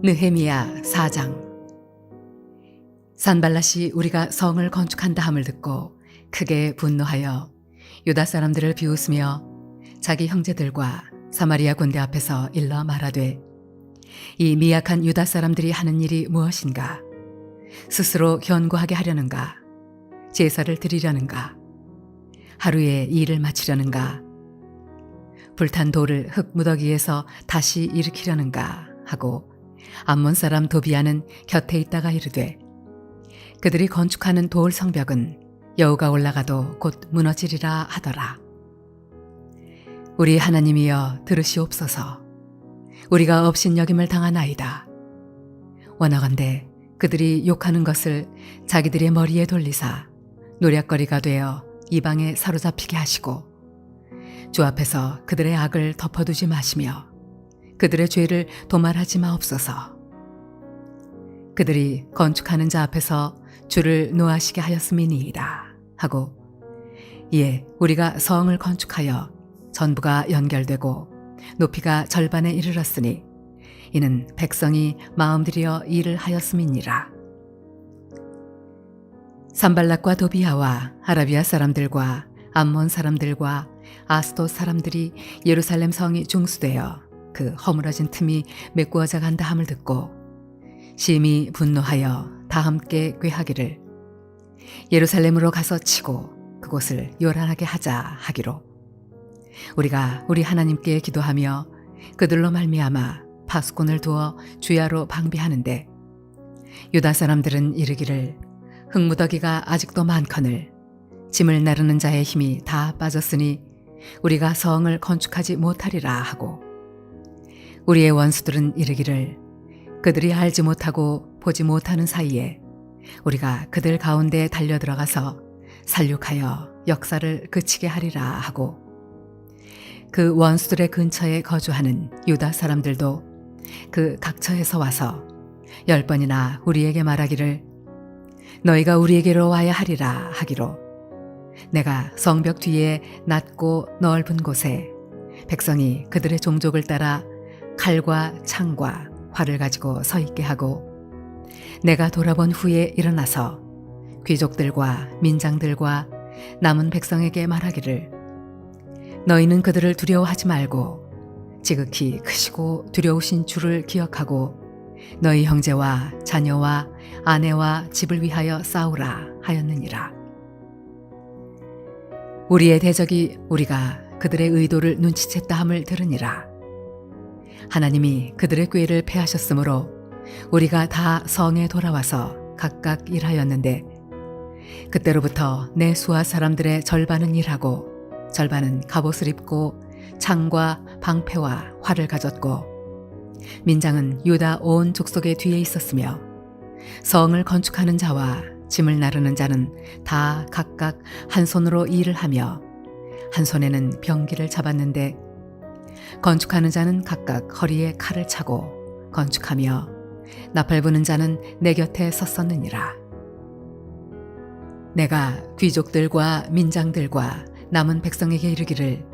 느헤미야 4장. 산발랏이 우리가 성을 건축한다 함을 듣고 크게 분노하여 유다 사람들을 비웃으며 자기 형제들과 사마리아 군대 앞에서 일러 말하되, 이 미약한 유다 사람들이 하는 일이 무엇인가? 스스로 견고하게 하려는가? 제사를 드리려는가? 하루에 일을 마치려는가? 불탄 돌을 흙무더기에서 다시 일으키려는가? 하고 암몬 사람 도비아는 곁에 있다가 이르되, 그들이 건축하는 돌 성벽은 여우가 올라가도 곧 무너지리라 하더라. 우리 하나님이여 들으시옵소서. 우리가 업신여김을 당하나이다. 원하건대 그들이 욕하는 것을 자기들의 머리에 돌리사 노략거리가 되어 이방에 사로잡히게 하시고, 주 앞에서 그들의 악을 덮어두지 마시며 그들의 죄를 도말하지 마옵소서. 그들이 건축하는 자 앞에서 주를 노하시게 하였음이니이다 하고, 이에 우리가 성을 건축하여 전부가 연결되고 높이가 절반에 이르렀으니 이는 백성이 마음 들여 일을 하였음이니라. 산발랏과 도비아와 아라비아 사람들과 암몬 사람들과 아스돗 사람들이 예루살렘 성이 중수되어 그 허물어진 틈이 메꾸어져 간다 함을 듣고 심히 분노하여 다 함께 꾀하기를, 예루살렘으로 가서 치고 그곳을 요란하게 하자 하기로, 우리가 우리 하나님께 기도하며 그들로 말미암아 파수꾼을 두어 주야로 방비하는데, 유다 사람들은 이르기를, 흙무더기가 아직도 많거늘 짐을 나르는 자의 힘이 다 빠졌으니 우리가 성을 건축하지 못하리라 하고, 우리의 원수들은 이르기를, 그들이 알지 못하고 보지 못하는 사이에 우리가 그들 가운데 달려들어가서 살육하여 역사를 그치게 하리라 하고, 그 원수들의 근처에 거주하는 유다 사람들도 그 각처에서 와서 10번이나 우리에게 말하기를, 너희가 우리에게로 와야 하리라 하기로, 내가 성벽 뒤에 낮고 넓은 곳에 백성이 그들의 종족을 따라 칼과 창과 활을 가지고 서 있게 하고, 내가 돌아본 후에 일어나서 귀족들과 민장들과 남은 백성에게 말하기를, 너희는 그들을 두려워하지 말고 지극히 크시고 두려우신 주를 기억하고 너희 형제와 자녀와 아내와 집을 위하여 싸우라 하였느니라. 우리의 대적이 우리가 그들의 의도를 눈치챘다 함을 들으니라. 하나님이 그들의 꾀를 패하셨으므로 우리가 다 성에 돌아와서 각각 일하였는데, 그때로부터 내 수하 사람들의 절반은 일하고 절반은 갑옷을 입고 창과 방패와 활을 가졌고, 민장은 유다 온 족속의 뒤에 있었으며, 성을 건축하는 자와 짐을 나르는 자는 다 각각 한 손으로 일을 하며 한 손에는 병기를 잡았는데, 건축하는 자는 각각 허리에 칼을 차고 건축하며 나팔 부는 자는 내 곁에 섰었느니라. 내가 귀족들과 민장들과 남은 백성에게 이르기를,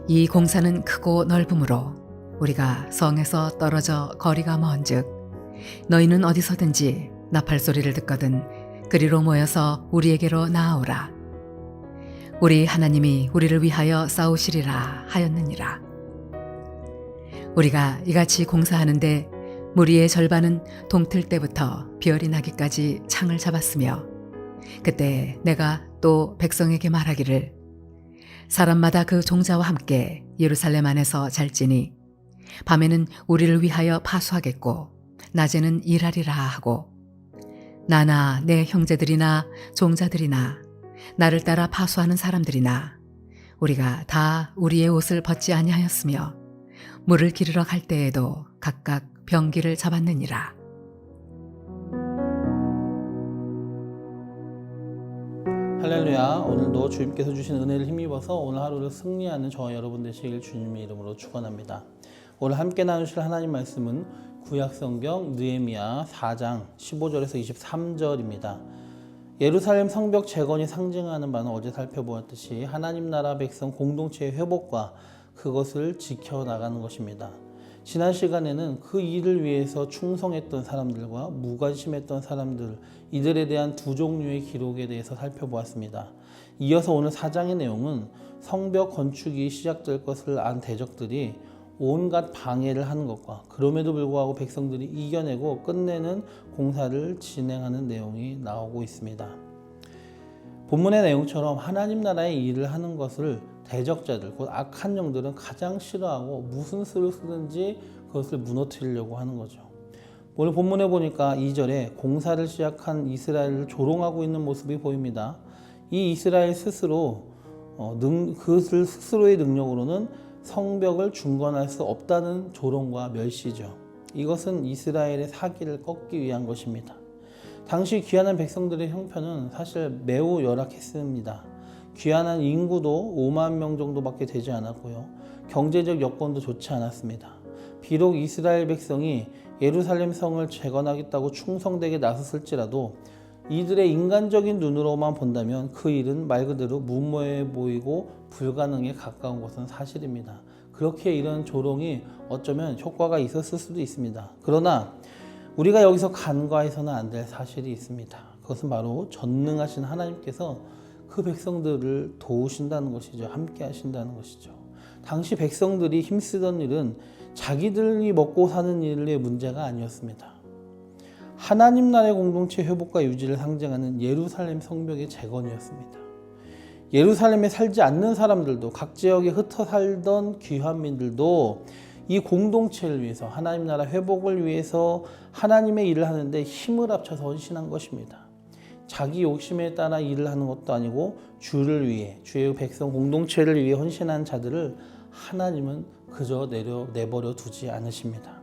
이 공사는 크고 넓으므로 우리가 성에서 떨어져 거리가 먼즉 너희는 어디서든지 나팔 소리를 듣거든 그리로 모여서 우리에게로 나아오라. 우리 하나님이 우리를 위하여 싸우시리라 하였느니라. 우리가 이같이 공사하는데 무리의 절반은 동틀 때부터 별이 나기까지 창을 잡았으며, 그때 내가 또 백성에게 말하기를, 사람마다 그 종자와 함께 예루살렘 안에서 잘지니 밤에는 우리를 위하여 파수하겠고 낮에는 일하리라 하고, 나나 내 형제들이나 종자들이나 나를 따라 파수하는 사람들이나 우리가 다 우리의 옷을 벗지 아니하였으며 물을 기르러 갈 때에도 각각 병기를 잡았느니라. 할렐루야. 오늘도 주님께서 주신 은혜를 힘입어서 오늘 하루를 승리하는 저와 여러분 되시길 주님의 이름으로 축원합니다. 오늘 함께 나누실 하나님 말씀은 구약성경 느헤미야 4장 15절에서 23절입니다. 예루살렘 성벽 재건이 상징하는 바는 어제 살펴보았듯이 하나님 나라 백성 공동체의 회복과 그것을 지켜나가는 것입니다. 지난 시간에는 그 일을 위해서 충성했던 사람들과 무관심했던 사람들, 이들에 대한 두 종류의 기록에 대해서 살펴보았습니다. 이어서 오늘 4장의 내용은 성벽 건축이 시작될 것을 안 대적들이 온갖 방해를 하는 것과 그럼에도 불구하고 백성들이 이겨내고 끝내는 공사를 진행하는 내용이 나오고 있습니다. 본문의 내용처럼 하나님 나라의 일을 하는 것을 대적자들, 곧 악한 영들은 가장 싫어하고 무슨 수를 쓰든지 그것을 무너뜨리려고 하는 거죠. 오늘 본문에 보니까 2절에 공사를 시작한 이스라엘을 조롱하고 있는 모습이 보입니다. 이 이스라엘 스스로 그 스스로의 능력으로는 성벽을 중건할 수 없다는 조롱과 멸시죠. 이것은 이스라엘의 사기를 꺾기 위한 것입니다. 당시 귀환한 백성들의 형편은 사실 매우 열악했습니다. 귀환한 인구도 5만 명 정도밖에 되지 않았고요. 경제적 여건도 좋지 않았습니다. 비록 이스라엘 백성이 예루살렘 성을 재건하겠다고 충성되게 나섰을지라도 이들의 인간적인 눈으로만 본다면 그 일은 말 그대로 무모해 보이고 불가능에 가까운 것은 사실입니다. 그렇게 이런 조롱이 어쩌면 효과가 있었을 수도 있습니다. 그러나 우리가 여기서 간과해서는 안 될 사실이 있습니다. 그것은 바로 전능하신 하나님께서 그 백성들을 도우신다는 것이죠. 함께 하신다는 것이죠. 당시 백성들이 힘쓰던 일은 자기들이 먹고 사는 일의 문제가 아니었습니다. 하나님 나라의 공동체 회복과 유지를 상징하는 예루살렘 성벽의 재건이었습니다. 예루살렘에 살지 않는 사람들도, 각 지역에 흩어 살던 귀환민들도 이 공동체를 위해서, 하나님 나라 회복을 위해서 하나님의 일을 하는데 힘을 합쳐서 헌신한 것입니다. 자기 욕심에 따라 일을 하는 것도 아니고 주를 위해, 주의 백성 공동체를 위해 헌신한 자들을 하나님은 그저 내버려 두지 않으십니다.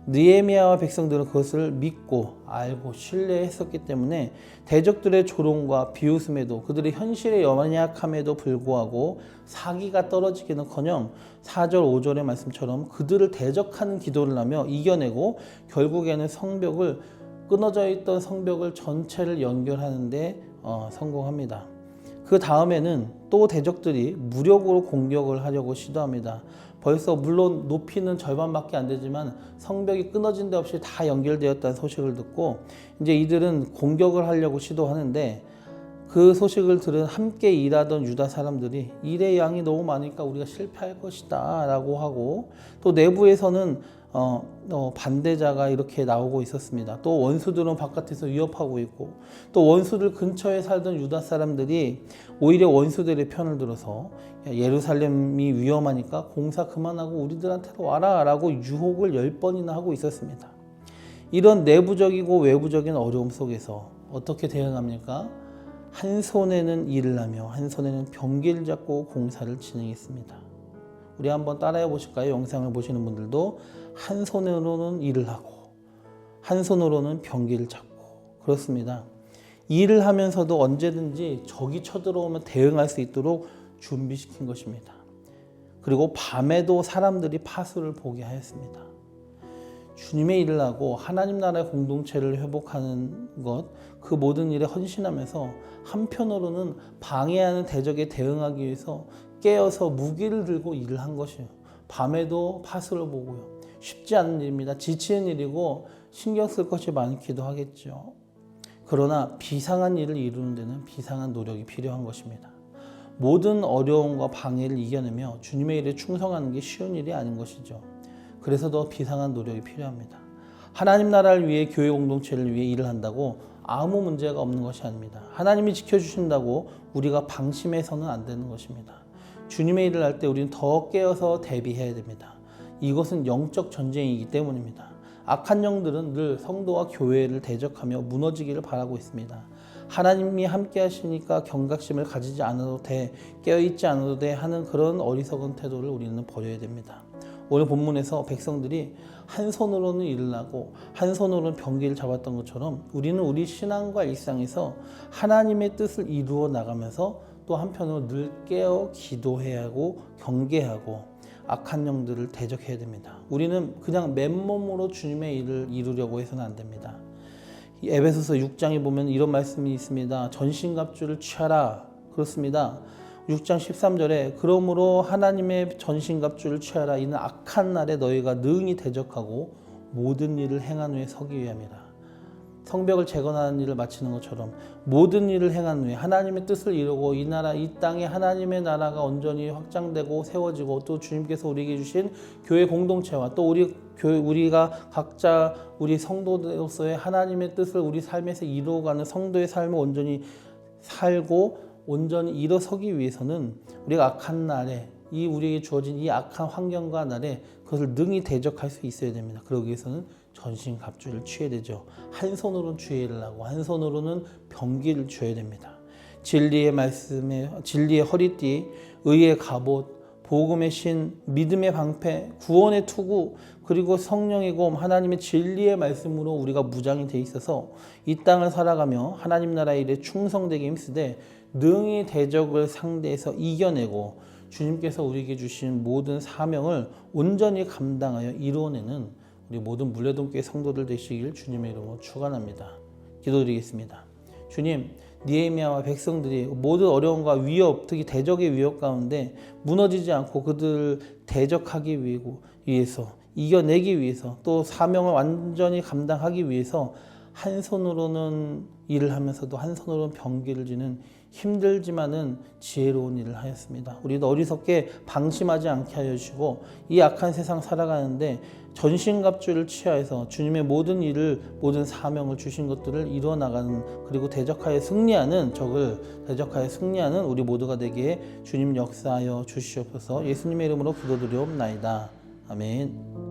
느헤미야와 백성들은 그것을 믿고 알고 신뢰했었기 때문에 대적들의 조롱과 비웃음에도, 그들의 현실의 연약함에도 불구하고 사기가 떨어지기는커녕 4절 5절의 말씀처럼 그들을 대적하는 기도를 하며 이겨내고 결국에는 끊어져 있던 성벽을 전체를 연결하는 데 성공합니다. 그 다음에는 또 대적들이 무력으로 공격을 하려고 시도합니다. 벌써 물론 높이는 절반밖에 안 되지만 성벽이 끊어진 데 없이 다 연결되었다는 소식을 듣고 이제 이들은 공격을 하려고 시도하는데, 그 소식을 들은 함께 일하던 유다 사람들이 일의 양이 너무 많으니까 우리가 실패할 것이다 라고 하고, 또 내부에서는 반대자가 이렇게 나오고 있었습니다. 또 원수들은 바깥에서 위협하고 있고, 또 원수들 근처에 살던 유다 사람들이 오히려 원수들의 편을 들어서 예루살렘이 위험하니까 공사 그만하고 우리들한테로 와라 라고 유혹을 10번이나 하고 있었습니다. 이런 내부적이고 외부적인 어려움 속에서 어떻게 대응합니까? 한 손에는 일을 하며 한 손에는 병기를 잡고 공사를 진행했습니다. 우리 한번 따라해 보실까요? 영상을 보시는 분들도 한 손으로는 일을 하고 한 손으로는 병기를 잡고, 그렇습니다. 일을 하면서도 언제든지 적이 쳐들어오면 대응할 수 있도록 준비시킨 것입니다. 그리고 밤에도 사람들이 파수를 보게 하였습니다. 주님의 일을 하고 하나님 나라의 공동체를 회복하는 것, 그 모든 일에 헌신하면서 한편으로는 방해하는 대적에 대응하기 위해서 깨어서 무기를 들고 일을 한 것이에요. 밤에도 파수를 보고요. 쉽지 않은 일입니다. 지치는 일이고 신경 쓸 것이 많기도 하겠죠. 그러나 비상한 일을 이루는 데는 비상한 노력이 필요한 것입니다. 모든 어려움과 방해를 이겨내며 주님의 일에 충성하는 게 쉬운 일이 아닌 것이죠. 그래서 더 비상한 노력이 필요합니다. 하나님 나라를 위해 교회 공동체를 위해 일을 한다고 아무 문제가 없는 것이 아닙니다. 하나님이 지켜주신다고 우리가 방심해서는 안 되는 것입니다. 주님의 일을 할 때 우리는 더 깨어서 대비해야 됩니다. 이것은 영적 전쟁이기 때문입니다. 악한 영들은 늘 성도와 교회를 대적하며 무너지기를 바라고 있습니다. 하나님이 함께 하시니까 경각심을 가지지 않아도 돼, 깨어있지 않아도 돼 하는 그런 어리석은 태도를 우리는 버려야 됩니다. 오늘 본문에서 백성들이 한 손으로는 일을 하고 한 손으로는 병기를 잡았던 것처럼 우리는 우리 신앙과 일상에서 하나님의 뜻을 이루어 나가면서 또 한편으로 늘 깨어 기도해야 하고 경계하고 악한 영들을 대적해야 됩니다. 우리는 그냥 맨몸으로 주님의 일을 이루려고 해서는 안 됩니다. 에베소서 6장에 보면 이런 말씀이 있습니다. 전신갑주를 취하라. 그렇습니다. 6장 13절에 그러므로 하나님의 전신갑주를 취하라. 이는 악한 날에 너희가 능히 대적하고 모든 일을 행한 후에 서기 위함이라. 성벽을 재건하는 일을 마치는 것처럼 모든 일을 행한 후에 하나님의 뜻을 이루고 이 나라 이 땅에 하나님의 나라가 온전히 확장되고 세워지고 또 주님께서 우리에게 주신 교회 공동체와 또 우리가 각자 우리 성도로서의 하나님의 뜻을 우리 삶에서 이루어가는 성도의 삶을 온전히 살고 온전히 일어서기 위해서는 우리가 악한 날에 이 우리에게 주어진 이 악한 환경과 날에 그것을 능히 대적할 수 있어야 됩니다. 그러기 위해서는 전신갑주를 취해야 되죠. 한 손으로는 주의를 하고 한 손으로는 병기를 쥐어야 됩니다. 진리의 말씀에 진리의 허리띠, 의의 갑옷, 복음의 신, 믿음의 방패, 구원의 투구, 그리고 성령의 검, 하나님의 진리의 말씀으로 우리가 무장이 돼 있어서 이 땅을 살아가며 하나님 나라의 일에 충성되게 힘쓰되 능히 대적을 상대해서 이겨내고 주님께서 우리에게 주신 모든 사명을 온전히 감당하여 이루어내는 우리 모든 물레동교회 성도들 되시길 주님의 이름으로 축원합니다. 기도드리겠습니다. 주님, 느헤미야와 백성들이 모든 어려움과 위협, 특히 대적의 위협 가운데 무너지지 않고 그들을 대적하기 위해서 이겨내기 위해서 또 사명을 완전히 감당하기 위해서 한 손으로는 일을 하면서도 한 손으로는 병기를 쥐는 힘들지만은 지혜로운 일을 하였습니다. 우리도 어리석게 방심하지 않게 하여 주시고 이 악한 세상 살아가는데 전신갑주를 취하여서 주님의 모든 일을 모든 사명을 주신 것들을 이루어 나가는 그리고 대적하여 승리하는 우리 모두가 되기에 주님 역사하여 주시옵소서. 예수님의 이름으로 기도드리옵나이다. 아멘.